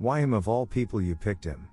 Why him of all people you picked him?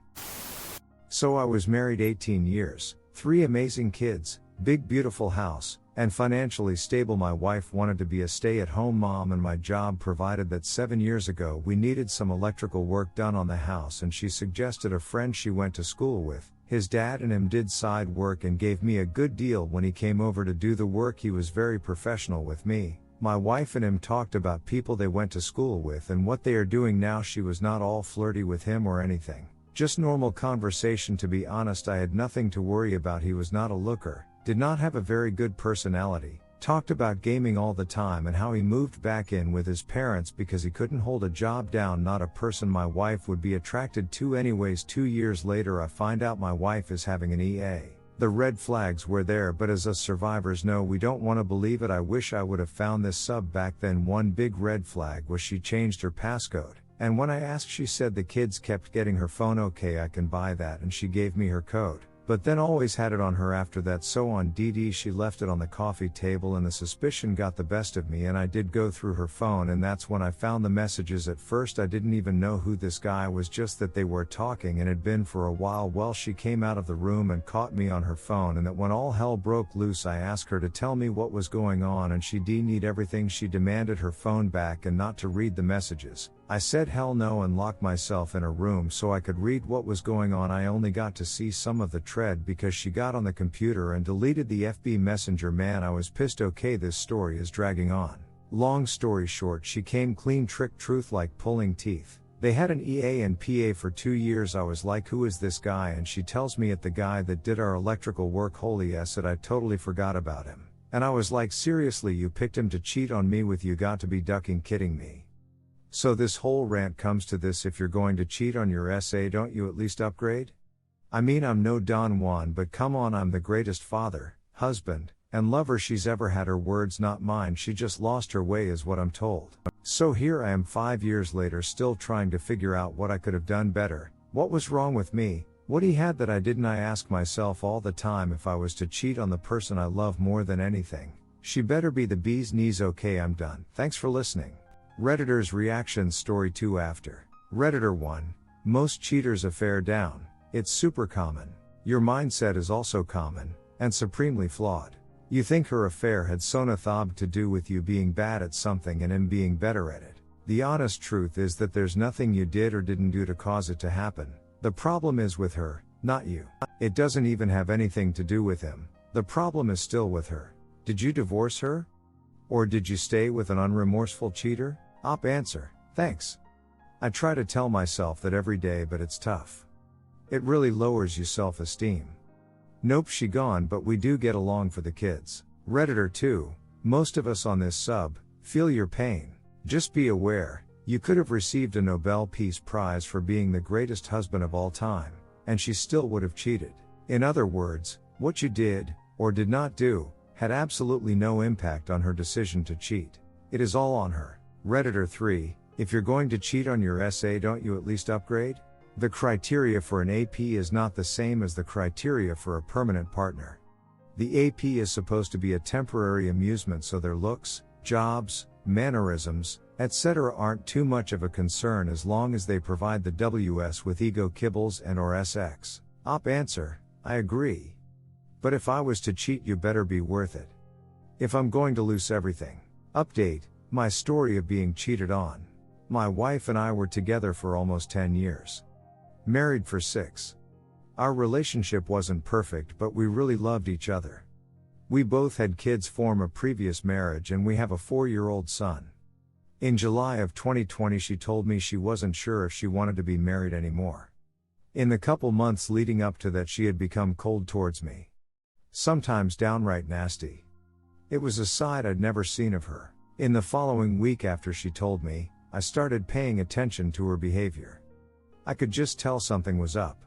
So I was married 18 years, 3 amazing kids, big beautiful house, and financially stable. My wife wanted to be a stay-at-home mom and my job provided that. 7 years ago we needed some electrical work done on the house and she suggested a friend she went to school with. His dad and him did side work and gave me a good deal when he came over to do the work. He was very professional with me. My wife and him talked about people they went to school with and what they are doing now. She was not all flirty with him or anything. Just normal conversation. To be honest, I had nothing to worry about. He was not a looker, did not have a very good personality, talked about gaming all the time and how he moved back in with his parents because he couldn't hold a job down. Not a person my wife would be attracted to anyways. 2 years later I find out my wife is having an EA. The red flags were there, but as us survivors know, we don't want to believe it. I wish I would have found this sub back then. One big red flag was she changed her passcode, and when I asked she said the kids kept getting her phone. Okay, I can buy that, and she gave me her code, but then always had it on her after that. So on DD she left it on the coffee table and the suspicion got the best of me and I did go through her phone and that's when I found the messages. At first I didn't even know who this guy was, just that they were talking and had been for a while. Well, she came out of the room and caught me on her phone, and that when all hell broke loose I asked her to tell me what was going on and she didn't need everything. She demanded her phone back and not to read the messages. I said hell no and locked myself in a room so I could read what was going on. I only got to see some of the thread because she got on the computer and deleted the FB Messenger. Man, I was pissed. Okay, this story is dragging on. Long story short, she came clean. Trick truth like pulling teeth. They had an EA and PA for 2 years. I was like, who is this guy? And she tells me it the guy that did our electrical work. Holy acid, I totally forgot about him. And I was like, seriously, you picked him to cheat on me with? You got to be ducking kidding me. So this whole rant comes to this: if you're going to cheat on your SA, don't you at least upgrade? I mean, I'm no Don Juan, but come on, I'm the greatest father, husband, and lover she's ever had. Her words, not mine. She just lost her way is what I'm told. So here I am 5 years later, still trying to figure out what I could have done better. What was wrong with me? What he had that I didn't? I ask myself all the time, if I was to cheat on the person I love more than anything, she better be the bee's knees. Okay, I'm done. Thanks for listening. Redditor's reactions. Story 2 after. Redditor 1. Most cheaters affair down. It's super common. Your mindset is also common, and supremely flawed. You think her affair had sonothab to do with you being bad at something and him being better at it. The honest truth is that there's nothing you did or didn't do to cause it to happen. The problem is with her, not you. It doesn't even have anything to do with him. The problem is still with her. Did you divorce her? Or did you stay with an unremorseful cheater? Op answer: thanks. I try to tell myself that every day, but it's tough. It really lowers your self-esteem. Nope, she gone, but we do get along for the kids. Redditor 2. Most of us on this sub feel your pain. Just be aware, you could have received a Nobel Peace Prize for being the greatest husband of all time, and she still would have cheated. In other words, what you did, or did not do, had absolutely no impact on her decision to cheat. It is all on her. Redditor 3. If you're going to cheat on your SA, don't you at least upgrade? The criteria for an AP is not the same as the criteria for a permanent partner. The AP is supposed to be a temporary amusement, so their looks, jobs, mannerisms, etc. aren't too much of a concern as long as they provide the WS with ego kibbles and or SX. Op answer: I agree. But if I was to cheat, you better be worth it. If I'm going to lose everything. Update: my story of being cheated on. My wife and I were together for almost 10 years. Married for 6. Our relationship wasn't perfect, but we really loved each other. We both had kids from a previous marriage and we have a 4-year-old son. In July of 2020 she told me she wasn't sure if she wanted to be married anymore. In the couple months leading up to that she had become cold towards me. Sometimes downright nasty. It was a side I'd never seen of her. In the following week after she told me, I started paying attention to her behavior. I could just tell something was up.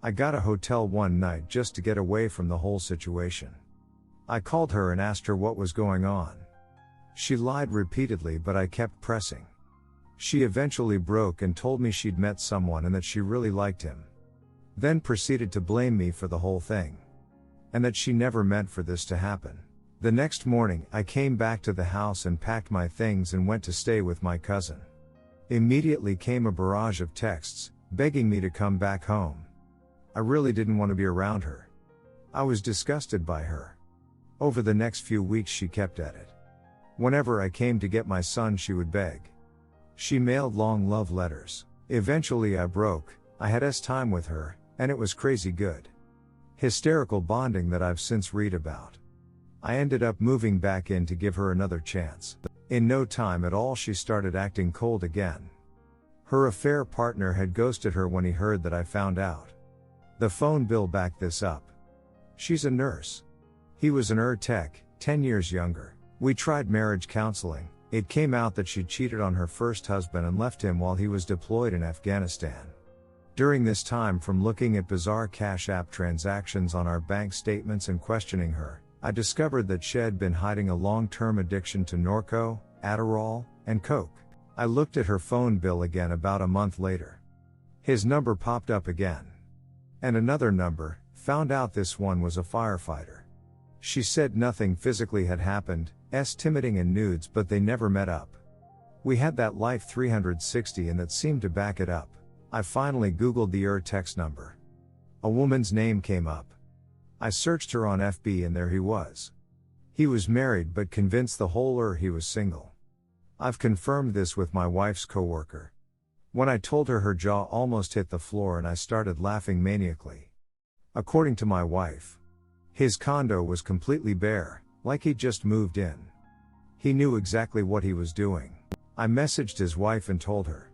I got a hotel one night just to get away from the whole situation. I called her and asked her what was going on. She lied repeatedly, but I kept pressing. She eventually broke and told me she'd met someone and that she really liked him. Then proceeded to blame me for the whole thing. And that she never meant for this to happen. The next morning, I came back to the house and packed my things and went to stay with my cousin. Immediately came a barrage of texts, begging me to come back home. I really didn't want to be around her. I was disgusted by her. Over the next few weeks she kept at it. Whenever I came to get my son she would beg. She mailed long love letters. Eventually I broke. I had time with her, and it was crazy good. Hysterical bonding that I've since read about. I ended up moving back in to give her another chance. In no time at all she started acting cold again. Her affair partner had ghosted her when he heard that I found out. The phone bill backed this up. She's a nurse. He was an tech, 10 years younger. We tried marriage counseling. It came out that she cheated on her first husband and left him while he was deployed in Afghanistan. During this time, from looking at bizarre Cash App transactions on our bank statements and questioning her, I discovered that she had been hiding a long-term addiction to Norco, Adderall, and Coke. I looked at her phone bill again about a month later. His number popped up again. And another number, found out this one was a firefighter. She said nothing physically had happened, timiding and nudes, but they never met up. We had that Life 360 and that seemed to back it up. I finally Googled the text number. A woman's name came up. I searched her on FB and there he was. He was married but convinced the whole he was single. I've confirmed this with my wife's coworker. When I told her, her jaw almost hit the floor and I started laughing maniacally. According to my wife, his condo was completely bare, like he'd just moved in. He knew exactly what he was doing. I messaged his wife and told her.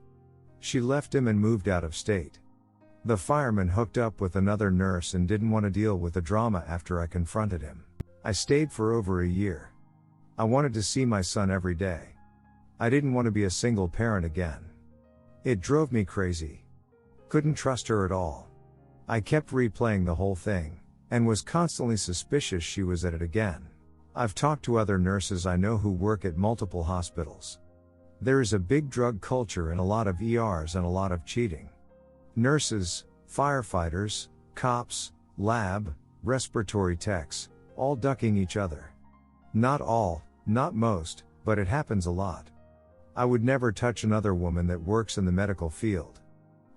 She left him and moved out of state. The fireman hooked up with another nurse and didn't want to deal with the drama after I confronted him. I stayed for over a year. I wanted to see my son every day. I didn't want to be a single parent again. It drove me crazy. Couldn't trust her at all. I kept replaying the whole thing, and was constantly suspicious she was at it again. I've talked to other nurses I know who work at multiple hospitals. There is a big drug culture in a lot of ERs and a lot of cheating. Nurses, firefighters, cops, lab, respiratory techs, all ducking each other. Not all, not most, but it happens a lot. I would never touch another woman that works in the medical field.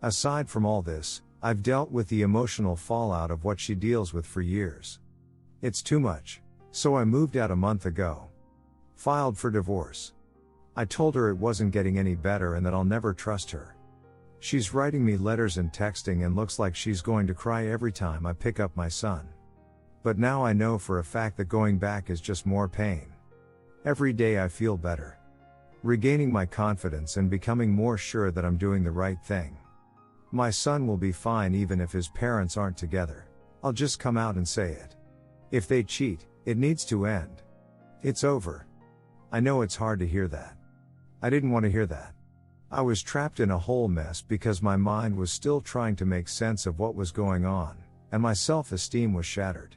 Aside from all this, I've dealt with the emotional fallout of what she deals with for years. It's too much. So I moved out a month ago. Filed for divorce. I told her it wasn't getting any better and that I'll never trust her. She's writing me letters and texting and looks like she's going to cry every time I pick up my son. But now I know for a fact that going back is just more pain. Every day I feel better. Regaining my confidence and becoming more sure that I'm doing the right thing. My son will be fine even if his parents aren't together. I'll just come out and say it. If they cheat, it needs to end. It's over. I know it's hard to hear that. I didn't want to hear that. I was trapped in a whole mess because my mind was still trying to make sense of what was going on, and my self-esteem was shattered.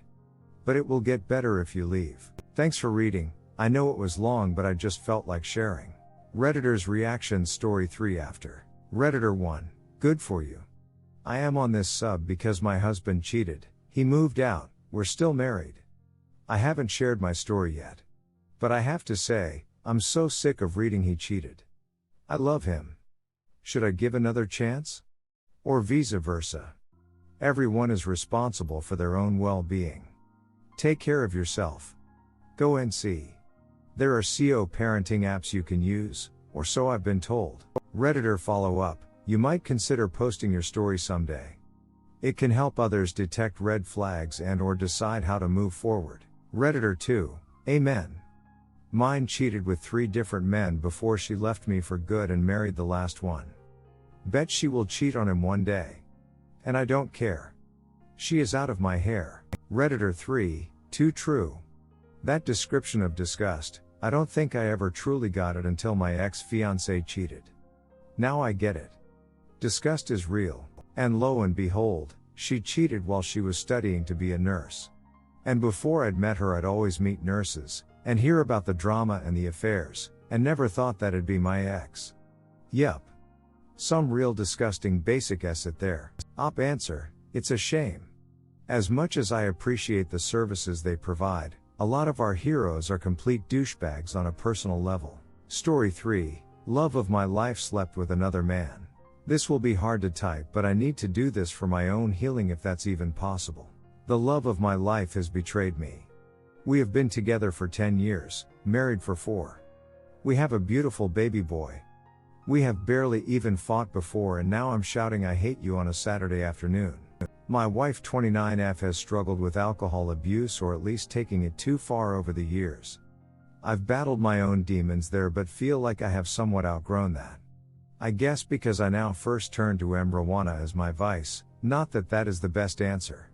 But it will get better if you leave. Thanks for reading. I know it was long, but I just felt like sharing. Redditor's reaction story 3 after. Redditor 1. Good for you. I am on this sub because my husband cheated. He moved out. We're still married. I haven't shared my story yet. But I have to say, I'm so sick of reading he cheated. I love him. Should I give another chance? Or vice versa? Everyone is responsible for their own well-being. Take care of yourself. Go and see. There are CO parenting apps you can use, or so I've been told. Redditor follow-up, you might consider posting your story someday. It can help others detect red flags and or decide how to move forward. Redditor 2, Amen. Mine cheated with 3 different men before she left me for good and married the last one. Bet she will cheat on him one day. And I don't care. She is out of my hair. Redditor 3, too true. That description of disgust, I don't think I ever truly got it until my ex-fiancé cheated. Now I get it. Disgust is real. And lo and behold, she cheated while she was studying to be a nurse. And before I'd met her I'd always meet nurses, and hear about the drama and the affairs, and never thought that'd be my ex. Yup. Some real disgusting basic asset there. Op answer, it's a shame. As much as I appreciate the services they provide, a lot of our heroes are complete douchebags on a personal level. Story 3, Love of my life slept with another man. This will be hard to type, but I need to do this for my own healing if that's even possible. The love of my life has betrayed me. We have been together for 10 years, married for 4. We have a beautiful baby boy. We have barely even fought before, and now I'm shouting I hate you on a Saturday afternoon. My wife 29F has struggled with alcohol abuse, or at least taking it too far over the years. I've battled my own demons there, but feel like I have somewhat outgrown that. I guess because I now first turn to marijuana as my vice, not that that is the best answer.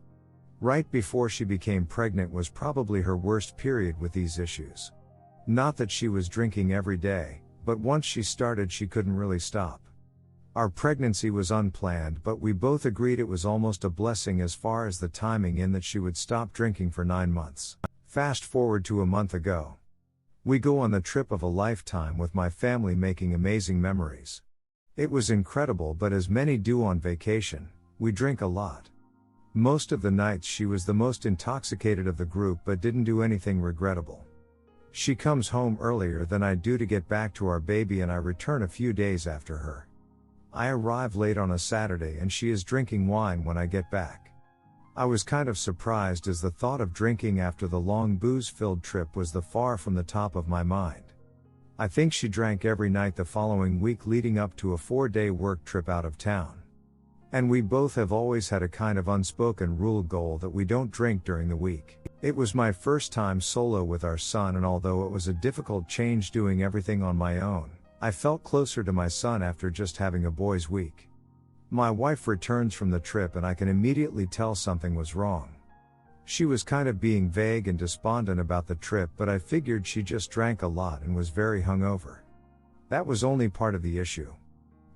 Right before she became pregnant was probably her worst period with these issues. Not that she was drinking every day, but once she started she couldn't really stop. Our pregnancy was unplanned, but we both agreed it was almost a blessing as far as the timing, in that she would stop drinking for 9 months. Fast forward to a month ago. We go on the trip of a lifetime with my family, making amazing memories. It was incredible, but as many do on vacation, we drink a lot. Most of the nights she was the most intoxicated of the group, but didn't do anything regrettable. She comes home earlier than I do to get back to our baby, and I return a few days after her. I arrive late on a Saturday and she is drinking wine when I get back. I was kind of surprised, as the thought of drinking after the long booze-filled trip was the far from the top of my mind. I think she drank every night the following week leading up to a 4-day work trip out of town. And we both have always had a kind of unspoken rule goal that we don't drink during the week. It was my first time solo with our son, and although it was a difficult change doing everything on my own, I felt closer to my son after just having a boys' week. My wife returns from the trip and I can immediately tell something was wrong. She was kind of being vague and despondent about the trip, but I figured she just drank a lot and was very hungover. That was only part of the issue.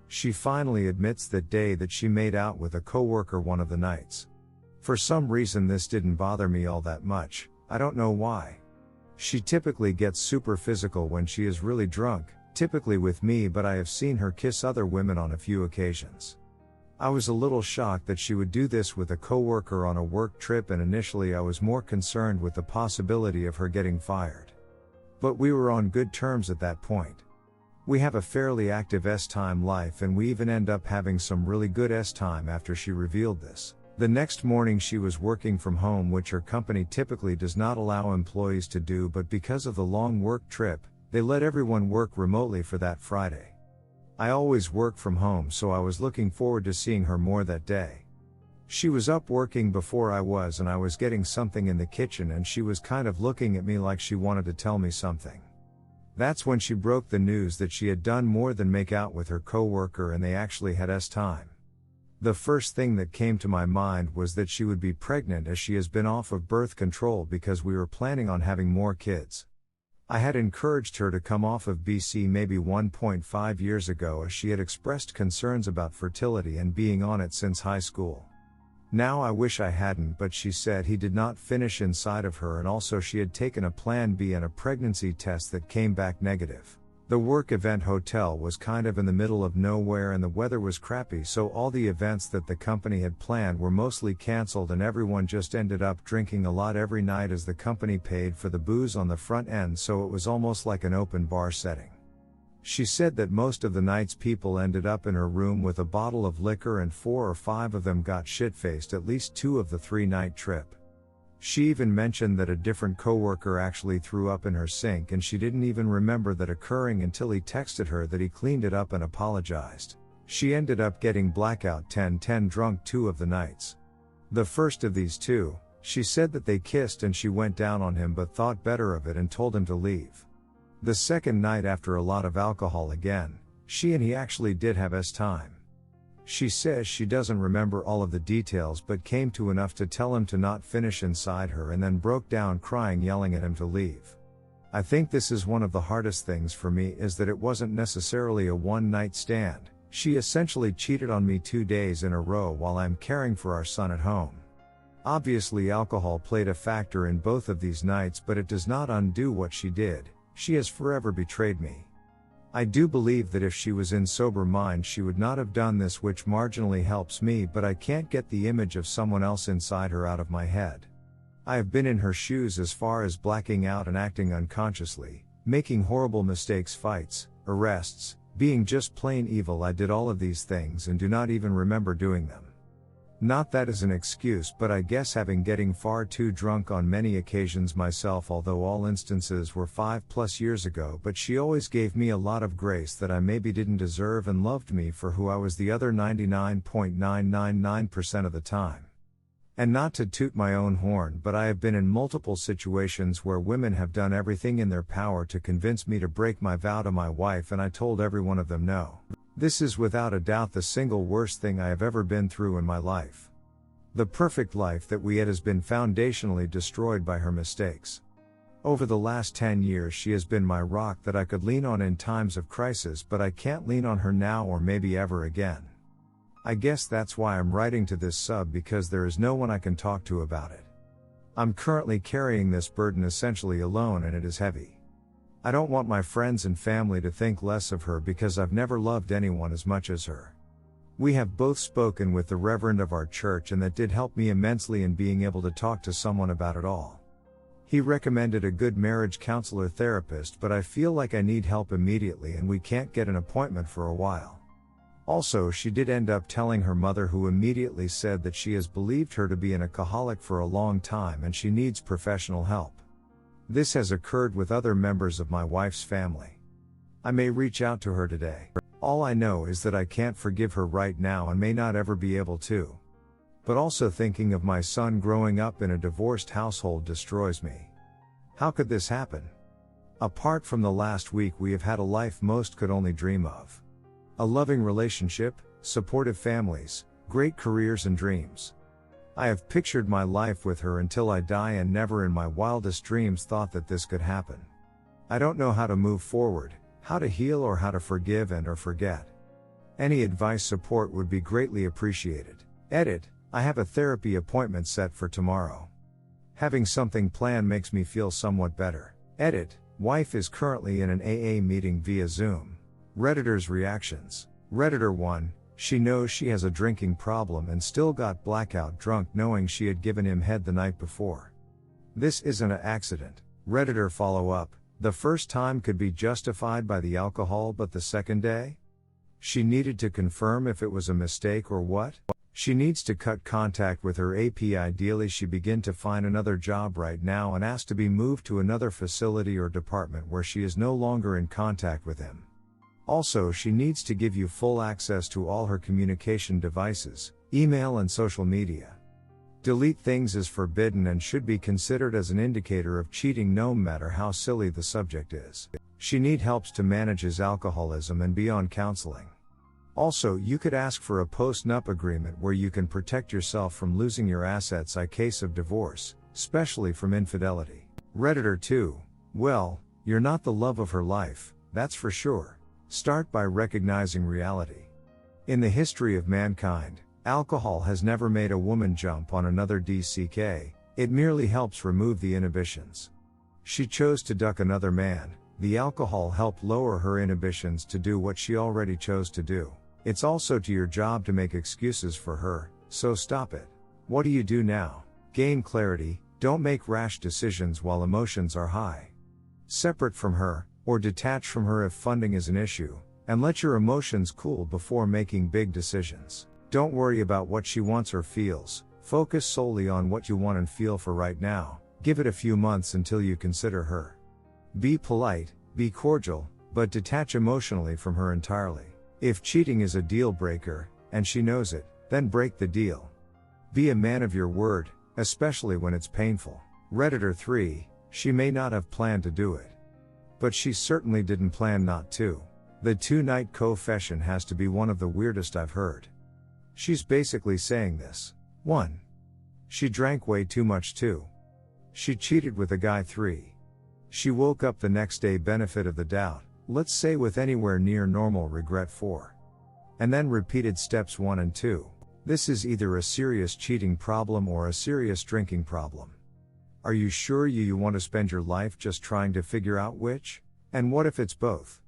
She finally admits that day that she made out with a coworker one of the nights. For some reason this didn't bother me all that much, I don't know why. She typically gets super physical when she is really drunk, typically with me, but I have seen her kiss other women on a few occasions. I was a little shocked that she would do this with a coworker on a work trip, and initially I was more concerned with the possibility of her getting fired. But we were on good terms at that point. We have a fairly active S-time life, and we even end up having some really good S-time after she revealed this. The next morning she was working from home, which her company typically does not allow employees to do, but because of the long work trip, they let everyone work remotely for that Friday. I always work from home, so I was looking forward to seeing her more that day. She was up working before I was, and I was getting something in the kitchen, and she was kind of looking at me like she wanted to tell me something. That's when she broke the news that she had done more than make out with her coworker, and they actually had S-time. The first thing that came to my mind was that she would be pregnant, as she has been off of birth control because we were planning on having more kids. I had encouraged her to come off of BC maybe 1.5 years ago, as she had expressed concerns about fertility and being on it since high school. Now I wish I hadn't, but she said he did not finish inside of her, and also she had taken a Plan B and a pregnancy test that came back negative. The work event hotel was kind of in the middle of nowhere and the weather was crappy, so all the events that the company had planned were mostly cancelled, and everyone just ended up drinking a lot every night, as the company paid for the booze on the front end, so it was almost like an open bar setting. She said that most of the nights people ended up in her room with a bottle of liquor, and 4 or 5 of them got shit-faced at least 2 of the 3-night trip. She even mentioned that a different coworker actually threw up in her sink, and she didn't even remember that occurring until he texted her that he cleaned it up and apologized. She ended up getting blackout 10-10 drunk 2 of the nights. The first of these 2, she said that they kissed and she went down on him but thought better of it and told him to leave. The second night, after a lot of alcohol again, she and he actually did have S-time. She says she doesn't remember all of the details, but came to enough to tell him to not finish inside her, and then broke down crying, yelling at him to leave. I think this is one of the hardest things for me, is that it wasn't necessarily a one-night stand. She essentially cheated on me 2 days in a row while I'm caring for our son at home. Obviously alcohol played a factor in both of these nights, but it does not undo what she did. She has forever betrayed me. I do believe that if she was in sober mind she would not have done this, which marginally helps me, but I can't get the image of someone else inside her out of my head. I have been in her shoes as far as blacking out and acting unconsciously, making horrible mistakes, fights, arrests, Being just plain evil, I did all of these things and do not even remember doing them. Not that as an excuse, but I guess getting far too drunk on many occasions myself, although all instances were 5+ years ago, but she always gave me a lot of grace that I maybe didn't deserve and loved me for who I was the other 99.999% of the time. And not to toot my own horn, but I have been in multiple situations where women have done everything in their power to convince me to break my vow to my wife, and I told every one of them no. This is without a doubt the single worst thing I have ever been through in my life. The perfect life that we had has been foundationally destroyed by her mistakes. Over the last 10 years she has been my rock that I could lean on in times of crisis, but I can't lean on her now or maybe ever again. I guess that's why I'm writing to this sub, because there is no one I can talk to about it. I'm currently carrying this burden essentially alone, and it is heavy. I don't want my friends and family to think less of her because I've never loved anyone as much as her. We have both spoken with the Reverend of our church, and that did help me immensely in being able to talk to someone about it all. He recommended a good marriage counselor therapist, but I feel like I need help immediately and we can't get an appointment for a while. Also, she did end up telling her mother, who immediately said that she has believed her to be an alcoholic for a long time and she needs professional help. This has occurred with other members of my wife's family. I may reach out to her today. All I know is that I can't forgive her right now and may not ever be able to. But also thinking of my son growing up in a divorced household destroys me. How could this happen? Apart from the last week, we have had a life most could only dream of. A loving relationship, supportive families, great careers and dreams. I have pictured my life with her until I die and never in my wildest dreams thought that this could happen. I don't know how to move forward, how to heal, or how to forgive and or forget. Any advice, support would be greatly appreciated. Edit, I have a therapy appointment set for tomorrow. Having something planned makes me feel somewhat better. Edit, wife is currently in an AA meeting via Zoom. Redditor's reactions. Redditor 1, she knows she has a drinking problem and still got blackout drunk knowing she had given him head the night before. This isn't an accident. Redditor follow-up, the first time could be justified by the alcohol, but the second day? She needed to confirm if it was a mistake or what? She needs to cut contact with her AP. Ideally she begin to find another job right now and ask to be moved to another facility or department where she is no longer in contact with him. Also, she needs to give you full access to all her communication devices, email and social media. Delete things is forbidden and should be considered as an indicator of cheating no matter how silly the subject is. She need helps to manage his alcoholism and be on counseling. Also, you could ask for a post-nup agreement where you can protect yourself from losing your assets in case of divorce, especially from infidelity. Redditor 2, well, you're not the love of her life, that's for sure. Start by recognizing reality. In the history of mankind, alcohol has never made a woman jump on another DCK, it merely helps remove the inhibitions. She chose to duck another man, the alcohol helped lower her inhibitions to do what she already chose to do. It's also to your job to make excuses for her, so stop it. What do you do now? Gain clarity, don't make rash decisions while emotions are high. Separate from her, or detach from her if funding is an issue, and let your emotions cool before making big decisions. Don't worry about what she wants or feels, focus solely on what you want and feel for right now, give it a few months until you consider her. Be polite, be cordial, but detach emotionally from her entirely. If cheating is a deal breaker, and she knows it, then break the deal. Be a man of your word, especially when it's painful. Redditor 3, she may not have planned to do it. But she certainly didn't plan not to. The 2-night confession has to be one of the weirdest I've heard. She's basically saying this. 1. She drank way too much. 2. She cheated with a guy. 3. She woke up the next day, benefit of the doubt, let's say with anywhere near normal regret. 4. And then repeated steps 1 and 2. This is either a serious cheating problem or a serious drinking problem. Are you sure you want to spend your life just trying to figure out which? And what if it's both?